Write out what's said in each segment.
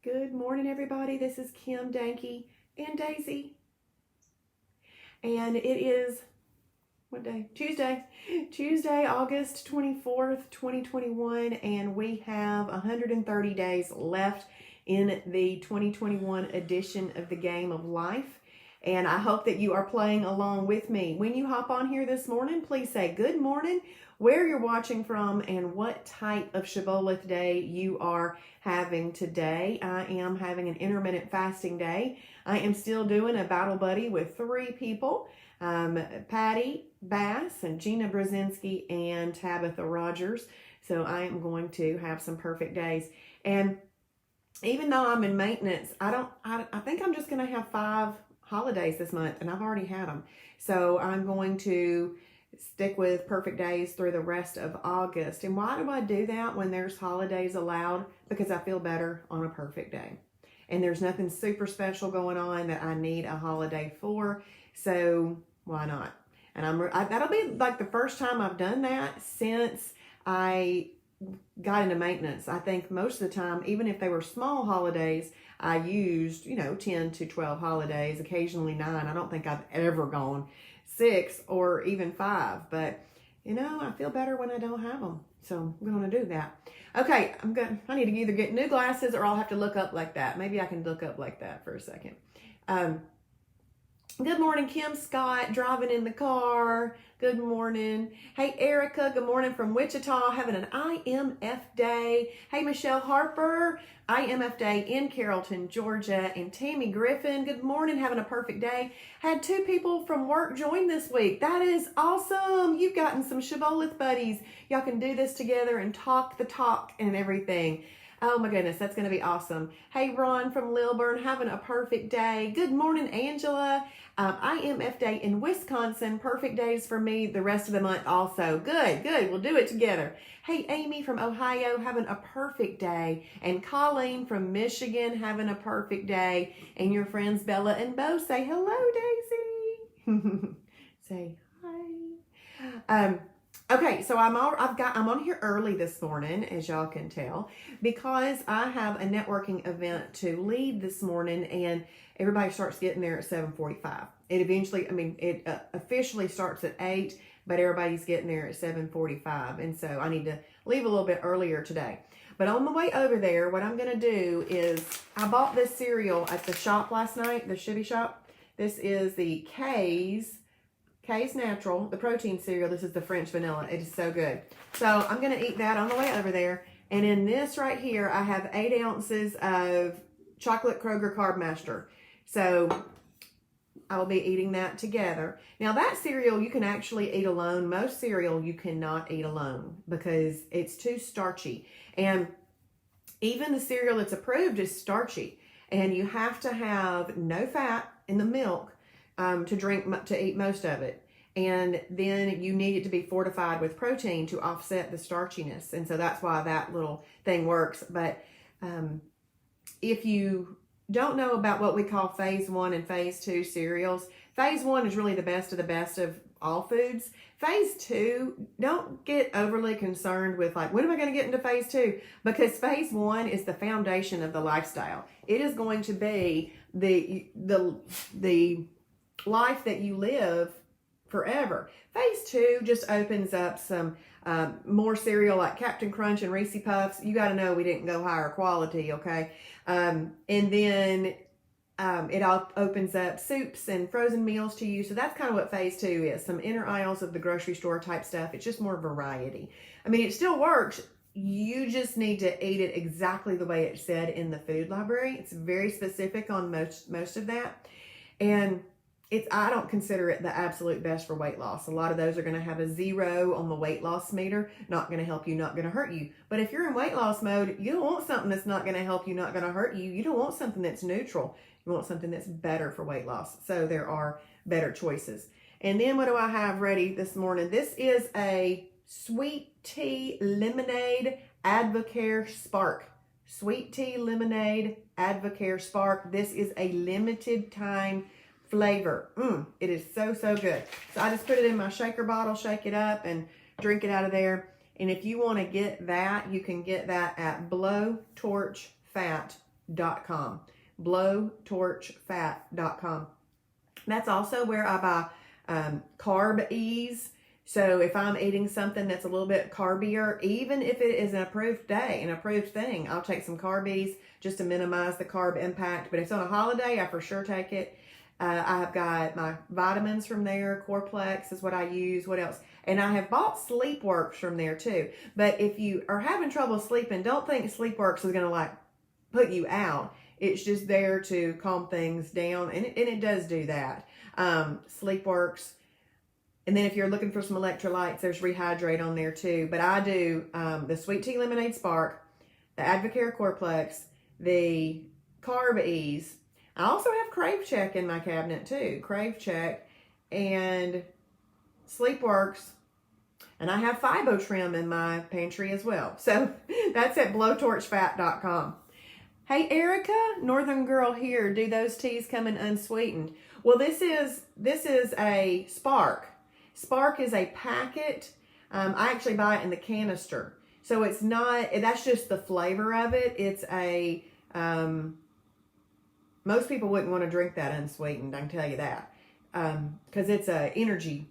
Good morning, everybody. This is Kim, Danky, and Daisy. And it is, what day? Tuesday, August 24th, 2021. And we have 130 days left in the 2021 edition of the Game of Life. And I hope that you are playing along with me. When you hop on here this morning, please say good morning, where you're watching from, and what type of Shibboleth day you are having today. I am having an intermittent fasting day. I am still doing a battle buddy with 3 people, Patty Bass and Gina Brzezinski and Tabitha Rogers. So I am going to have some perfect days. And even though I'm in maintenance, I think I'm just going to have 5 holidays this month, and I've already had them. So I'm going to stick with perfect days through the rest of August. And why do I do that when there's holidays allowed? Because I feel better on a perfect day. And there's nothing super special going on that I need a holiday for. So why not? And that'll be like the first time I've done that since I got into maintenance. I think most of the time, even if they were small holidays, I used, 10 to 12 holidays, occasionally 9. I don't think I've ever gone 6 or even 5, but I feel better when I don't have them. So I'm going to do that. Okay, I need to either get new glasses or I'll have to look up like that. Maybe I can look up like that for a second. Good morning, Kim Scott, driving in the car. Good morning. Hey, Erica, good morning from Wichita, having an IMF day. Hey, Michelle Harper, IMF day in Carrollton, Georgia. And Tammy Griffin, good morning, having a perfect day. Had 2 people from work join this week. That is awesome. You've gotten some Shibboleth buddies. Y'all can do this together and talk the talk and everything. Oh my goodness, that's going to be awesome. Hey, Ron from Lilburn, having a perfect day. Good morning, Angela. IMF day in Wisconsin. Perfect days for me the rest of the month also. Good. We'll do it together. Hey, Amy from Ohio, having a perfect day. And Colleen from Michigan, having a perfect day. And your friends Bella and Bo say hello, Daisy. Say hi. Okay, so I'm on here early this morning, as y'all can tell, because I have a networking event to lead this morning, and everybody starts getting there at 7:45. It officially starts at 8, but everybody's getting there at 7:45, and so I need to leave a little bit earlier today. But on the way over there, what I'm going to do is, I bought this cereal at the shop last night, the Shibby shop. This is the K's Natural, the protein cereal. This is the French vanilla. It is so good. So I'm going to eat that on the way over there. And in this right here, I have 8 ounces of chocolate Kroger Carb Master. So I will be eating that together. Now that cereal you can actually eat alone. Most cereal you cannot eat alone because it's too starchy. And even the cereal that's approved is starchy. And you have to have no fat in the milk to eat most of it. And then you need it to be fortified with protein to offset the starchiness. And so that's why that little thing works. But if you don't know about what we call phase 1 and phase 2 cereals, phase 1 is really the best of all foods. Phase 2, don't get overly concerned with when am I going to get into phase 2? Because phase 1 is the foundation of the lifestyle. It is going to be the life that you live forever. Phase 2 just opens up some more cereal like Captain Crunch and Reese Puffs. You got to know we didn't go higher quality, okay? And then it all opens up soups and frozen meals to you. So that's kind of what phase 2 is. Some inner aisles of the grocery store type stuff. It's just more variety. It still works. You just need to eat it exactly the way it's said in the food library. It's very specific on most of that. And I don't consider it the absolute best for weight loss. A lot of those are going to have a 0 on the weight loss meter. Not going to help you, not going to hurt you. But if you're in weight loss mode, you don't want something that's not going to help you, not going to hurt you. You don't want something that's neutral. You want something that's better for weight loss. So there are better choices. And then what do I have ready this morning? This is a sweet tea lemonade Advocare Spark. Sweet tea lemonade Advocare Spark. This is a limited time flavor. It is so good. So I just put it in my shaker bottle, shake it up, and drink it out of there. And if you want to get that, you can get that at Blowtorch Fat blowtorchfat.com. Blowtorchfat.com. That's also where I buy Carb Ease. So if I'm eating something that's a little bit carbier, even if it is an approved day, an approved thing, I'll take some Carb Ease just to minimize the carb impact. But if it's on a holiday, I for sure take it. I have got my vitamins from there. Coreplex is what I use. What else? And I have bought SleepWorks from there too. But if you are having trouble sleeping, don't think SleepWorks is going to like put you out. It's just there to calm things down. And it does do that. SleepWorks. And then if you're looking for some electrolytes, there's Rehydrate on there too. But I do the Sweet Tea Lemonade Spark, the Advocare Coreplex, the Carb Ease. I also have Crave Check in my cabinet too. Crave Check and SleepWorks. And I have Phibotrim in my pantry as well. So that's at blowtorchfat.com. Hey, Erica, Northern Girl here. Do those teas come in unsweetened? Well, this is a Spark. Spark is a packet. I actually buy it in the canister. So it's not, that's just the flavor of it. It's a, most people wouldn't want to drink that unsweetened, I can tell you that. Because it's an energy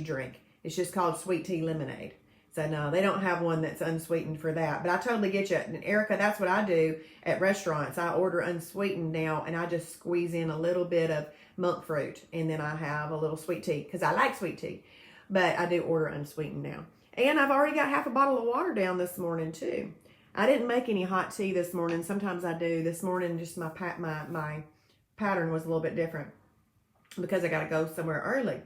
drink. It's just called Sweet Tea Lemonade. So no, they don't have one that's unsweetened for that. But I totally get you. And Erica, that's what I do at restaurants. I order unsweetened now, and I just squeeze in a little bit of monk fruit. And then I have a little sweet tea, because I like sweet tea. But I do order unsweetened now. And I've already got half a bottle of water down this morning, too. I didn't make any hot tea this morning. Sometimes I do. This morning, just my pattern was a little bit different because I got to go somewhere early.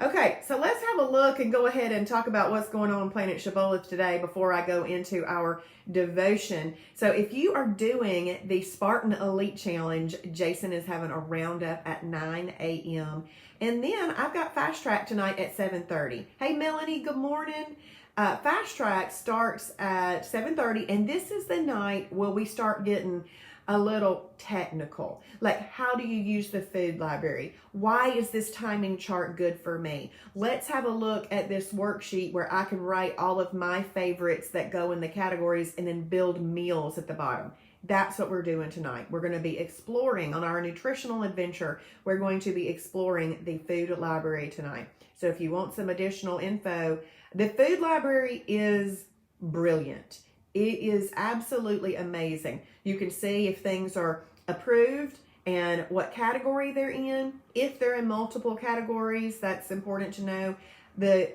Okay, so let's have a look and go ahead and talk about what's going on Planet Shibboleth today before I go into our devotion. So if you are doing the Spartan Elite Challenge, Jason is having a roundup at 9 a.m. And then I've got Fast Track tonight at 7:30. Hey, Melanie, good morning. Fast Track starts at 7:30, and this is the night where we start getting a little technical. Like, how do you use the food library? Why is this timing chart good for me? Let's have a look at this worksheet where I can write all of my favorites that go in the categories and then build meals at the bottom. That's what we're doing tonight. We're going to be exploring on our nutritional adventure. We're going to be exploring the food library tonight. So if you want some additional info, the food library is brilliant. It is absolutely amazing. You can see if things are approved and what category they're in. If they're in multiple categories, that's important to know.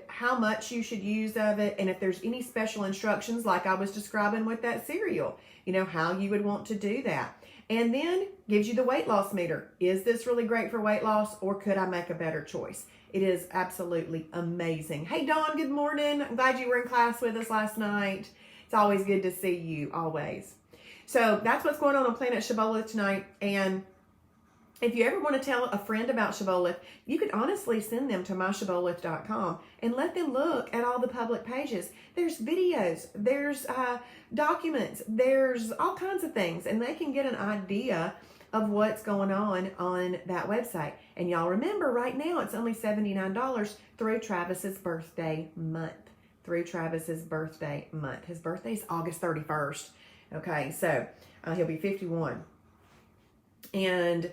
How much you should use of it, and if there's any special instructions like I was describing with that cereal, how you would want to do that. And then gives you the weight loss meter. Is this really great for weight loss, or could I make a better choice? It is absolutely amazing. Hey, Dawn, good morning. I'm glad you were in class with us last night. It's always good to see you, always. So that's what's going on Planet Shibboleth tonight. And if you ever want to tell a friend about Shibboleth, you could honestly send them to myshibboleth.com and let them look at all the public pages. There's videos, there's documents, there's all kinds of things, and they can get an idea of what's going on that website. And y'all remember, right now it's only $79 through Travis's birthday month. His birthday's August 31st. Okay, so he'll be 51. And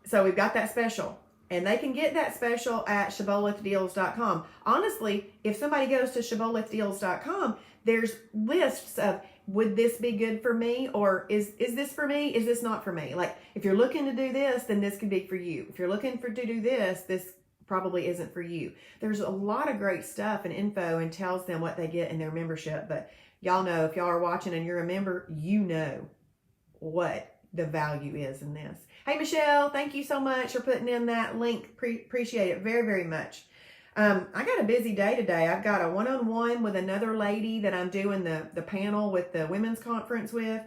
so we've got that special. And they can get that special at shibbolethdeals.com. Honestly, if somebody goes to shibbolethdeals.com, there's lists of, would this be good for me? Or is this for me? Is this not for me? Like, if you're looking to do this, then this could be for you. If you're looking to do this, this probably isn't for you. There's a lot of great stuff and info and tells them what they get in their membership. But y'all know, if y'all are watching and you're a member, you know what the value is in this. Hey, Michelle, thank you so much for putting in that link. Appreciate it very, very much. I got a busy day today. I've got a one-on-one with another lady that I'm doing the panel with the women's conference with.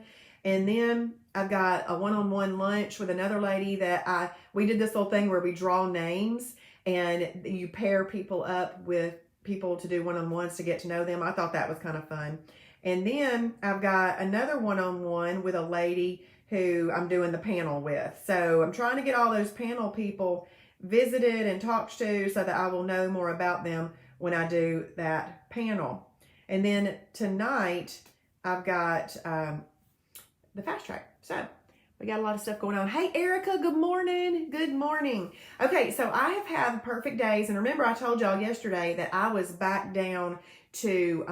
And then I've got a one-on-one lunch with another lady that we did this little thing where we draw names and you pair people up with people to do one-on-ones to get to know them. I thought that was kind of fun. And then I've got another one-on-one with a lady who I'm doing the panel with. So I'm trying to get all those panel people visited and talked to so that I will know more about them when I do that panel. And then tonight I've got the Fast Track. So We got a lot of stuff going on. Hey, Erica, good morning. Good morning. Okay, so I have had perfect days. And remember, I told y'all yesterday that I was back down to,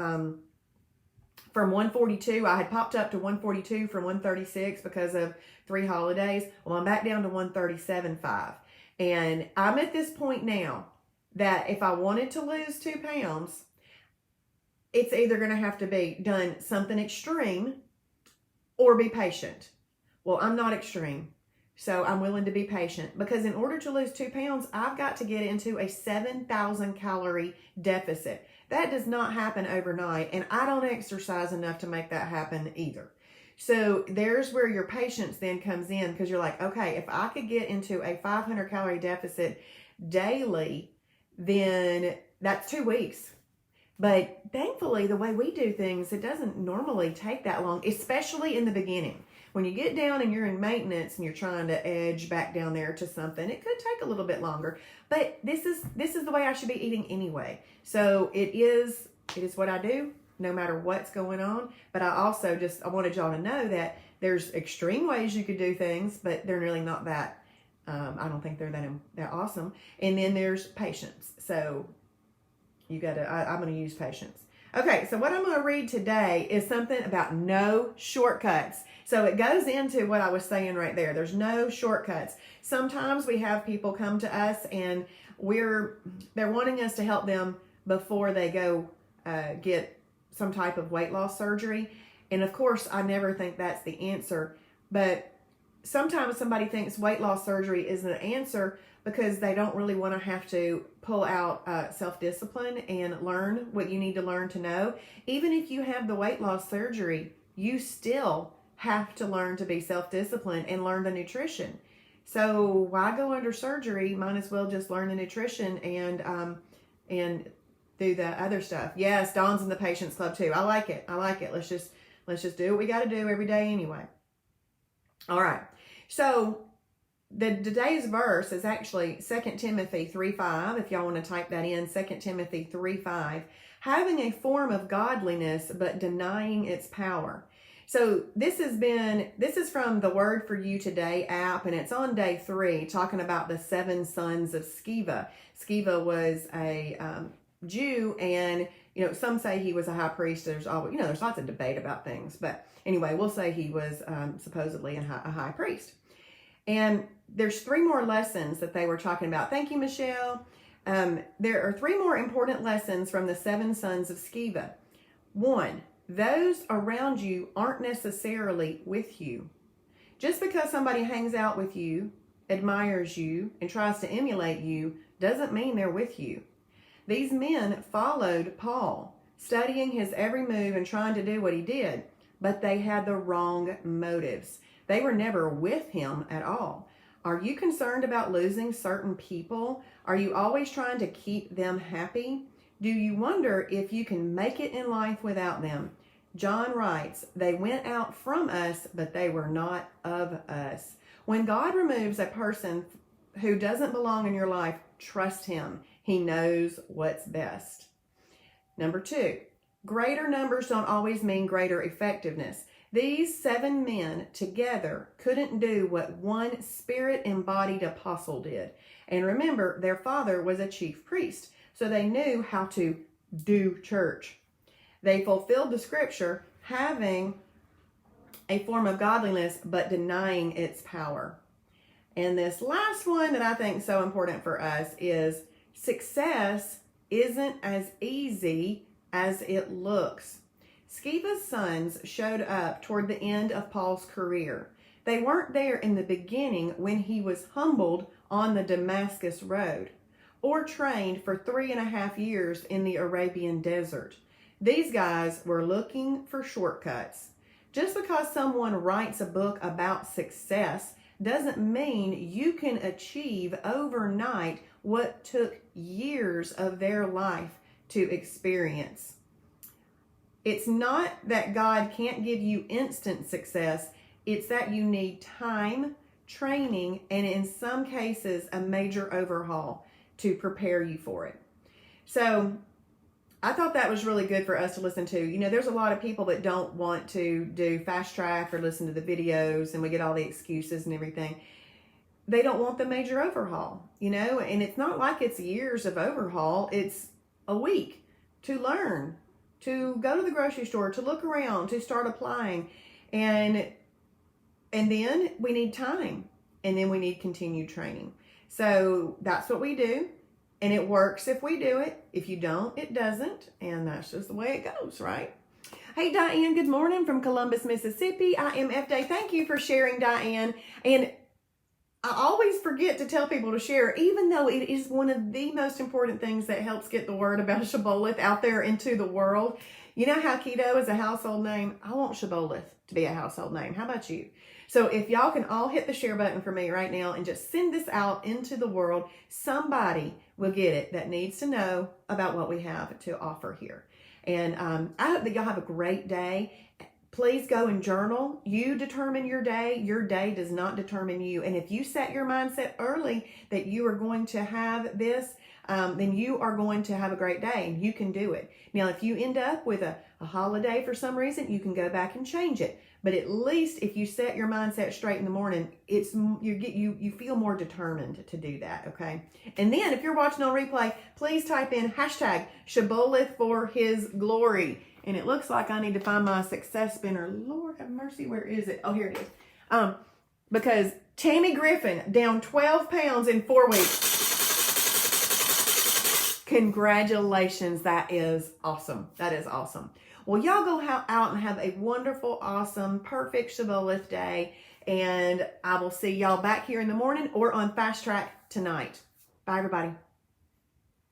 from 142. I had popped up to 142 from 136 because of 3 holidays. Well, I'm back down to 137.5. And I'm at this point now that if I wanted to lose 2 pounds, it's either going to have to be done something extreme or be patient. Well, I'm not extreme, so I'm willing to be patient, because in order to lose 2 pounds, I've got to get into a 7,000 calorie deficit. That does not happen overnight, and I don't exercise enough to make that happen either. So there's where your patience then comes in, because you're like, okay, if I could get into a 500 calorie deficit daily, then that's 2 weeks. But thankfully, the way we do things, it doesn't normally take that long, especially in the beginning. When you get down and you're in maintenance and you're trying to edge back down there to something, it could take a little bit longer. But this is the way I should be eating anyway. So it is what I do, no matter what's going on. But I wanted y'all to know that there's extreme ways you could do things, but they're really not that. I don't think they're that awesome. And then there's patience. So I'm going to use patience. Okay, so what I'm going to read today is something about no shortcuts. So it goes into what I was saying right there. There's no shortcuts. Sometimes we have people come to us and they're wanting us to help them before they go get some type of weight loss surgery. And of course, I never think that's the answer. But sometimes somebody thinks weight loss surgery isn't an answer because they don't really want to have to pull out self-discipline and learn what you need to learn to know. Even if you have the weight loss surgery, you still have to learn to be self-disciplined and learn the nutrition. So why go under surgery? Might as well just learn the nutrition and do the other stuff. Yes, Dawn's in the Patience Club too. I like it. Let's just do what we got to do every day anyway. All right. So today's verse is actually 2 Timothy 3:5. If y'all want to type that in, 2 Timothy 3:5. Having a form of godliness, but denying its power. So this is from the Word for You Today app, and it's on day 3, talking about the 7 sons of Sceva. Sceva was a Jew, and some say he was a high priest. There's always, there's lots of debate about things, but anyway, we'll say he was supposedly a high priest. And there's 3 more lessons that they were talking about. Thank you, Michelle. There are 3 more important lessons from the 7 sons of Sceva. 1, those around you aren't necessarily with you. Just because somebody hangs out with you, admires you, and tries to emulate you doesn't mean they're with you. These men followed Paul, studying his every move and trying to do what he did, but they had the wrong motives. They were never with him at all. Are you concerned about losing certain people? Are you always trying to keep them happy? Do you wonder if you can make it in life without them? John writes, they went out from us, but they were not of us. When God removes a person who doesn't belong in your life, trust him. He knows what's best. Number 2, greater numbers don't always mean greater effectiveness. These 7 men together couldn't do what one spirit-embodied apostle did. And remember, their father was a chief priest, so they knew how to do church. They fulfilled the scripture, having a form of godliness, but denying its power. And this last one that I think is so important for us is success isn't as easy as it looks. Sceva's sons showed up toward the end of Paul's career. They weren't there in the beginning when he was humbled on the Damascus road, or trained for 3.5 years in the Arabian desert. These guys were looking for shortcuts. Just because someone writes a book about success doesn't mean you can achieve overnight what took years of their life to experience. It's not that God can't give you instant success. It's that you need time, training, and in some cases, a major overhaul to prepare you for it. So I thought that was really good for us to listen to. You know, there's a lot of people that don't want to do fast track or listen to the videos, and we get all the excuses and everything. They don't want the major overhaul, you know, and it's not like it's years of overhaul. It's a week to learn, to go to the grocery store, to look around, to start applying. And then we need time, and then we need continued training. So that's what we do. And it works if we do it. If you don't, it doesn't. And that's just the way it goes, right? Hey, Diane, good morning from Columbus, Mississippi. IMF Day. Thank you for sharing, Diane. And I always forget to tell people to share, even though it is one of the most important things that helps get the word about Shibboleth out there into the world. You know how keto is a household name? I want Shibboleth to be a household name. How about you? So if y'all can all hit the share button for me right now and just send this out into the world, somebody will get it that needs to know about what we have to offer here. And I hope that y'all have a great day. Please go and journal. You determine your day. Your day does not determine you. And if you set your mindset early that you are going to have this, then you are going to have a great day, and you can do it. Now, if you end up with a holiday for some reason, you can go back and change it. But at least if you set your mindset straight in the morning, you feel more determined to do that, okay? And then if you're watching on replay, please type in hashtag Shibboleth for his glory. And it looks like I need to find my success spinner. Lord have mercy, where is it? Oh, here it is. Because Tammy Griffin down 12 pounds in 4 weeks. Congratulations. That is awesome. That is awesome. Well, y'all go out and have a wonderful, awesome, perfect Shibboleth day. And I will see y'all back here in the morning or on Fast Track tonight. Bye, everybody.